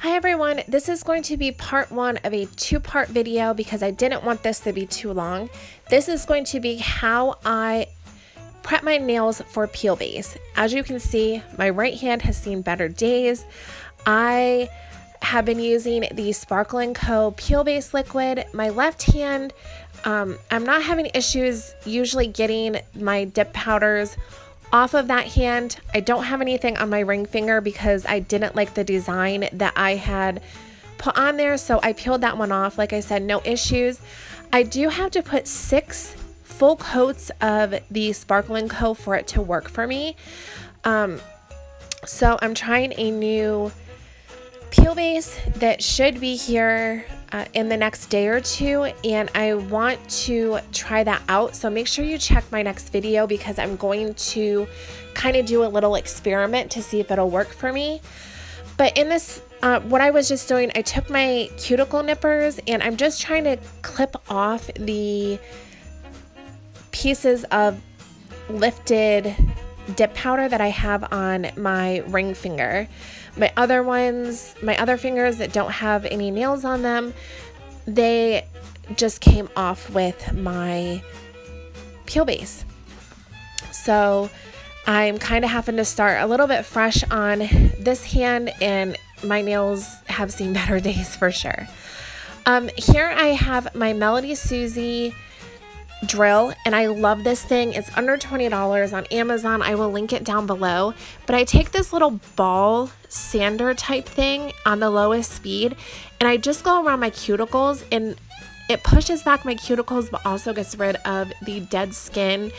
Hi everyone, this is going to be part one of a two-part video because I didn't want this to be too long. This is going to be how I prep my nails for peel base. As you can see, my right hand has seen better days. I have been using the Sparkle & Co. Peel Base Liquid. My left hand, I'm not having issues usually getting my dip powders off of that hand. I don't have anything on my ring finger because I didn't like the design that I had put on there, so I peeled that one off. Like I said, no issues. I do have to put 6 full coats of the Sparkle & Co. for it to work for me. So I'm trying a new peel base that should be here in the next day or two, and I want to try that out. So make sure you check my next video because I'm going to kind of do a little experiment to see if it'll work for me. But in this, what I was just doing, I took my cuticle nippers and I'm just trying to clip off the pieces of lifted dip powder that I have on my ring finger. My other fingers that don't have any nails on them, they just came off with my peel base. So I'm kind of having to start a little bit fresh on this hand, and my nails have seen better days for sure. Here I have my Melody Susie drill, and I love this thing. It's under $20 on Amazon. I will link it down below. But I take this little ball sander type thing on the lowest speed, and I just go around my cuticles, and it pushes back my cuticles but also gets rid of the dead skin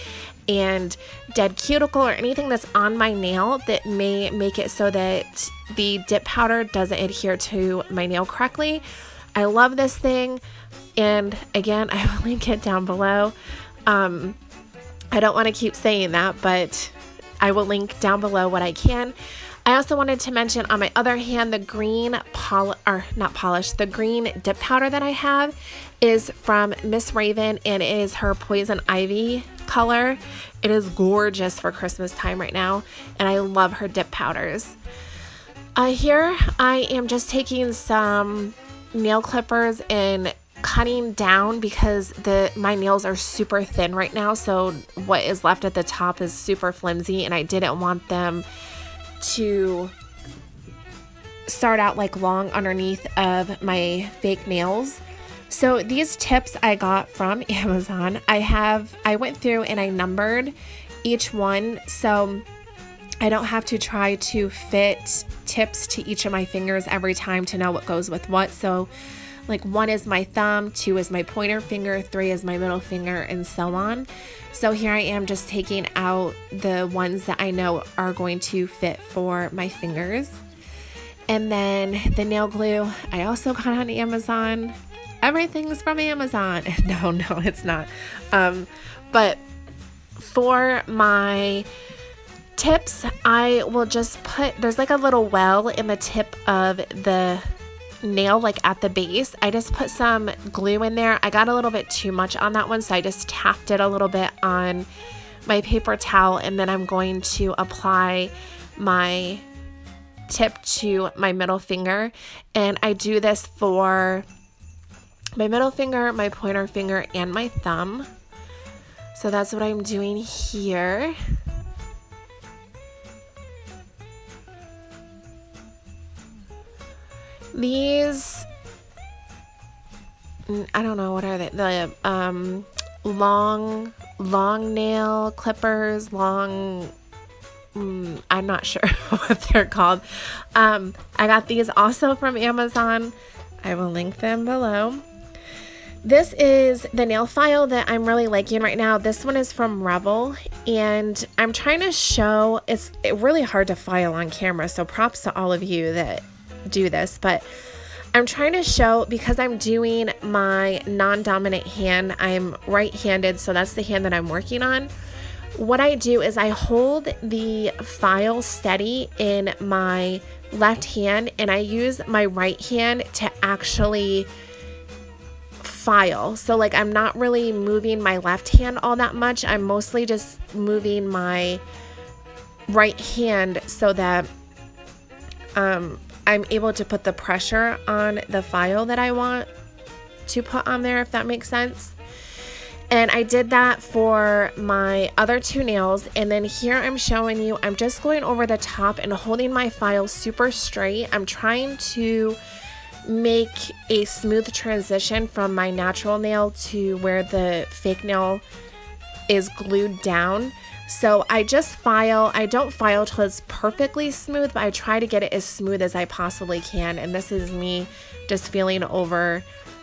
and dead cuticle or anything that's on my nail that may make it so that the dip powder doesn't adhere to my nail correctly. I love this thing. And again, I will link it down below. I don't want to keep saying that, but I will link down below what I can. I also wanted to mention on my other hand, the green the green dip powder that I have is from Miss Raven, and it is her Poison Ivy color. It is gorgeous for Christmas time right now, and I love her dip powders. Here I am just taking some nail clippers and cutting down because my nails are super thin right now, so what is left at the top is super flimsy, and I didn't want them to start out like long underneath of my fake nails. So these tips I got from Amazon. I went through and I numbered each one so I don't have to try to fit tips to each of my fingers every time to know what goes with what. So like 1 is my thumb, 2 is my pointer finger, 3 is my middle finger, and so on. So here I am just taking out the ones that I know are going to fit for my fingers. And then the nail glue, I also got on Amazon. Everything's from Amazon. No, it's not. But for my tips, I will just there's like a little well in the tip of the nail, like at the base. I just put some glue in there. I got a little bit too much on that one, so I just tapped it a little bit on my paper towel, and then I'm going to apply my tip to my middle finger. And I do this for my middle finger, my pointer finger, and my thumb. So that's what I'm doing here. These, I don't know, what are they? The long nail clippers, I'm not sure what they're called. I got these also from Amazon. I will link them below. This is the nail file that I'm really liking right now. This one is from Revel, and I'm trying to show, it's really hard to file on camera, so props to all of you that do this, but I'm trying to show, because I'm doing my non-dominant hand, I'm right-handed, so that's the hand that I'm working on. What I do is I hold the file steady in my left hand, and I use my right hand to actually file. So like I'm not really moving my left hand all that much. I'm mostly just moving my right hand so that I'm able to put the pressure on the file that I want to put on there, if that makes sense. And I did that for my other two nails. And then here I'm showing you, I'm just going over the top and holding my file super straight. I'm trying to make a smooth transition from my natural nail to where the fake nail is glued down. So I just file, I don't file till it's perfectly smooth, but I try to get it as smooth as I possibly can. And this is me just feeling over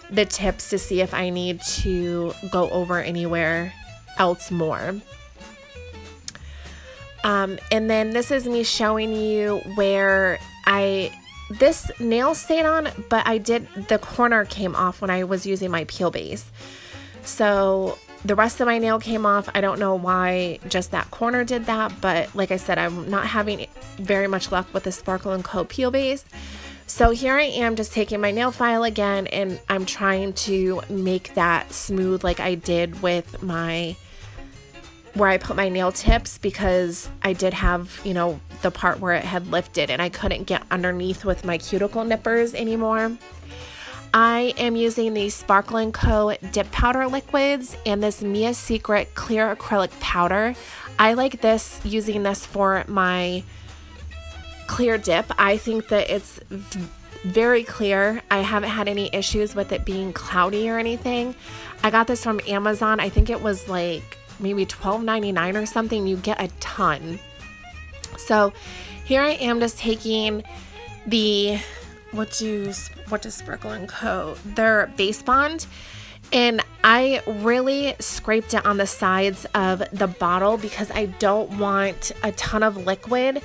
the tips to see if I need to go over anywhere else more. And then this is me showing you where this nail stayed on, but the corner came off when I was using my peel base. So the rest of my nail came off. I don't know why just that corner did that, but like I said, I'm not having very much luck with the Sparkle & Co. peel base. So here I am just taking my nail file again, and I'm trying to make that smooth like I did with where I put my nail tips, because I did have, the part where it had lifted and I couldn't get underneath with my cuticle nippers anymore. I am using the Sparkle & Co. dip powder liquids and this Mia Secret clear acrylic powder. I like using this for my clear dip. I think that it's very clear. I haven't had any issues with it being cloudy or anything. I got this from Amazon. I think it was like maybe $12.99 or something. You get a ton. So here I am just taking the what does Sparkle & Co. their base bond, and I really scraped it on the sides of the bottle because I don't want a ton of liquid.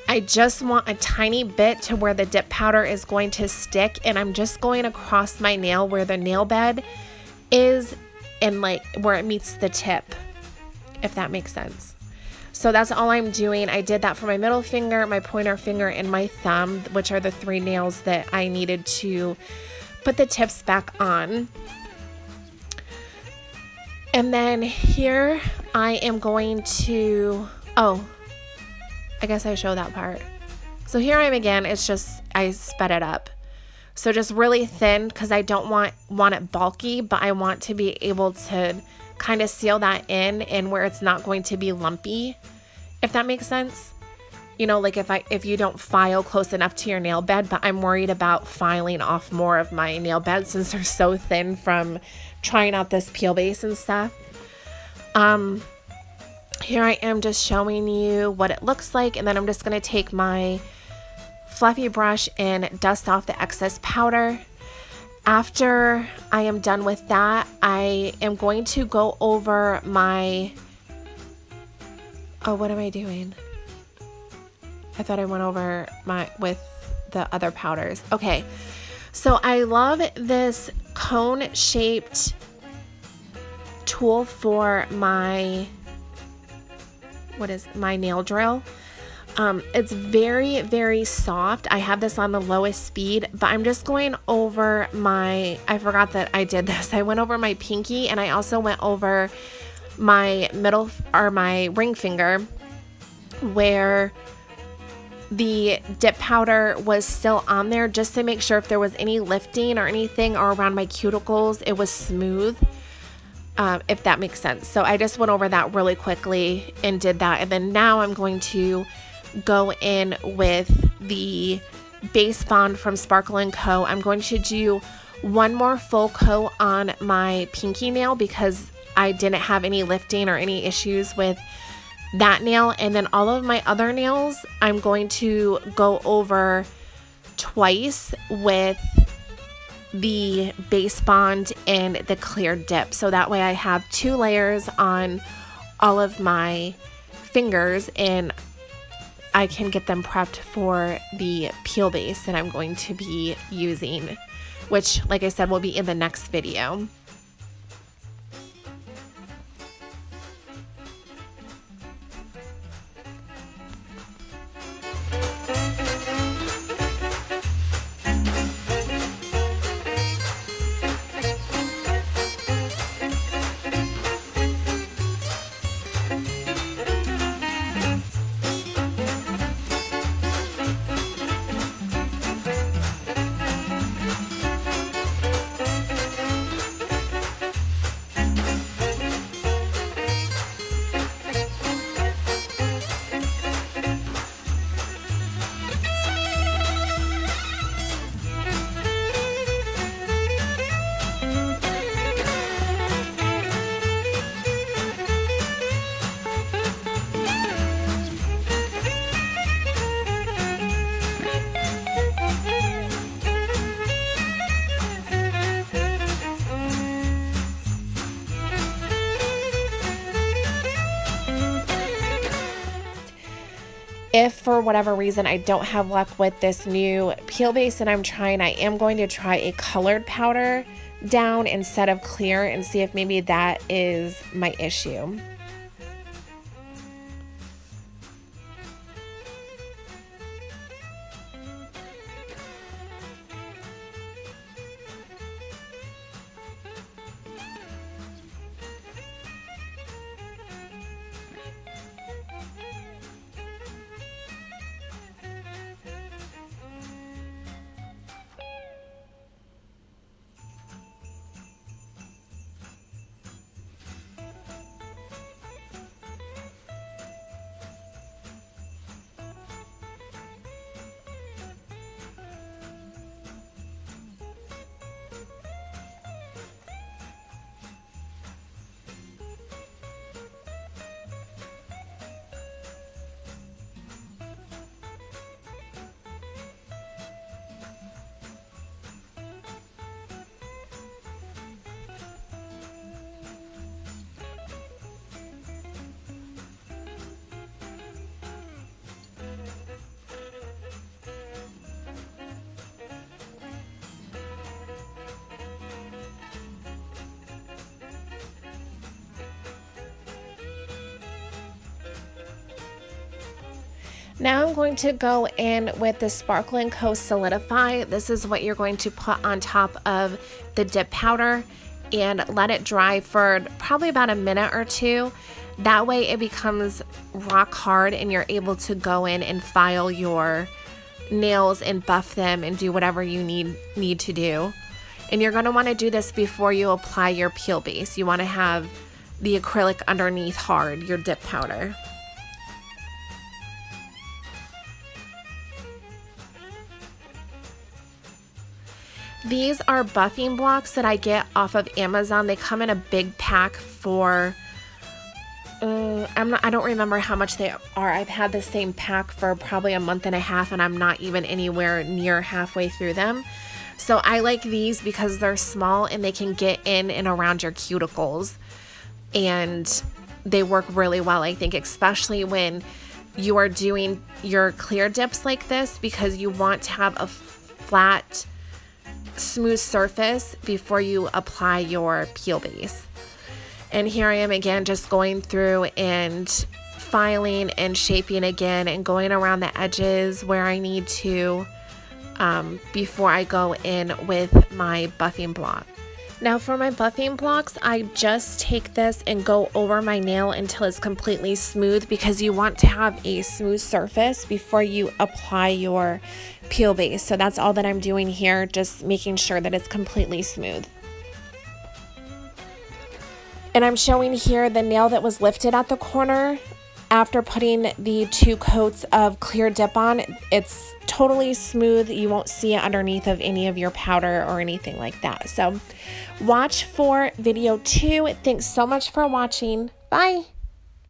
I just want a tiny bit to where the dip powder is going to stick, and I'm just going across my nail where the nail bed is and like where it meets the tip, if that makes sense. So that's all I'm doing. I did that for my middle finger, my pointer finger, and my thumb, which are the three nails that I needed to put the tips back on. And then here I am going to, I guess I show that part. So here I am again. It's just, I sped it up. So just really thin because I don't want it bulky, but I want to be able to kind of seal that in and where it's not going to be lumpy, if that makes sense. Like if you don't file close enough to your nail bed, but I'm worried about filing off more of my nail bed since they're so thin from trying out this peel base and stuff. Here I am just showing you what it looks like, and then I'm just going to take my fluffy brush and dust off the excess powder. After I am done with that, I am going to go over my, what am I doing? I thought I went over with the other powders. Okay, so I love this cone-shaped tool for my nail drill. It's very, very soft. I have this on the lowest speed, but I'm just going over I forgot that I did this. I went over my pinky, and I also went over my my ring finger where the dip powder was still on there, just to make sure if there was any lifting or anything or around my cuticles, it was smooth. If that makes sense. So I just went over that really quickly and did that. And then now I'm going to go in with the base bond from Sparkle & Co. I'm going to do one more full coat on my pinky nail because I didn't have any lifting or any issues with that nail. And then all of my other nails, I'm going to go over twice with the base bond and the clear dip. So that way I have 2 layers on all of my fingers, and I can get them prepped for the peel base that I'm going to be using, which, like I said, will be in the next video. If for whatever reason I don't have luck with this new peel base that I'm trying, I am going to try a colored powder down instead of clear and see if maybe that is my issue. Now I'm going to go in with the Sparkle & Co. Solidify. This is what you're going to put on top of the dip powder and let it dry for probably about a minute or two. That way it becomes rock hard and you're able to go in and file your nails and buff them and do whatever you need to do. And you're going to want to do this before you apply your peel base. You want to have the acrylic underneath hard, your dip powder. These are buffing blocks that I get off of Amazon. They come in a big pack for, I don't remember how much they are. I've had the same pack for probably a month and a half and I'm not even anywhere near halfway through them. So I like these because they're small and they can get in and around your cuticles. And they work really well, I think, especially when you are doing your clear dips like this, because you want to have a flat, smooth surface before you apply your peel base. And here I am again, just going through and filing and shaping again and going around the edges where I need to before I go in with my buffing block. Now for my buffing blocks, I just take this and go over my nail until it's completely smooth, because you want to have a smooth surface before you apply your peel base. So that's all that I'm doing here, just making sure that it's completely smooth. And I'm showing here the nail that was lifted at the corner after putting the 2 coats of clear dip on. It's totally smooth. You won't see it underneath of any of your powder or anything like that. So watch for video 2. Thanks so much for watching. Bye.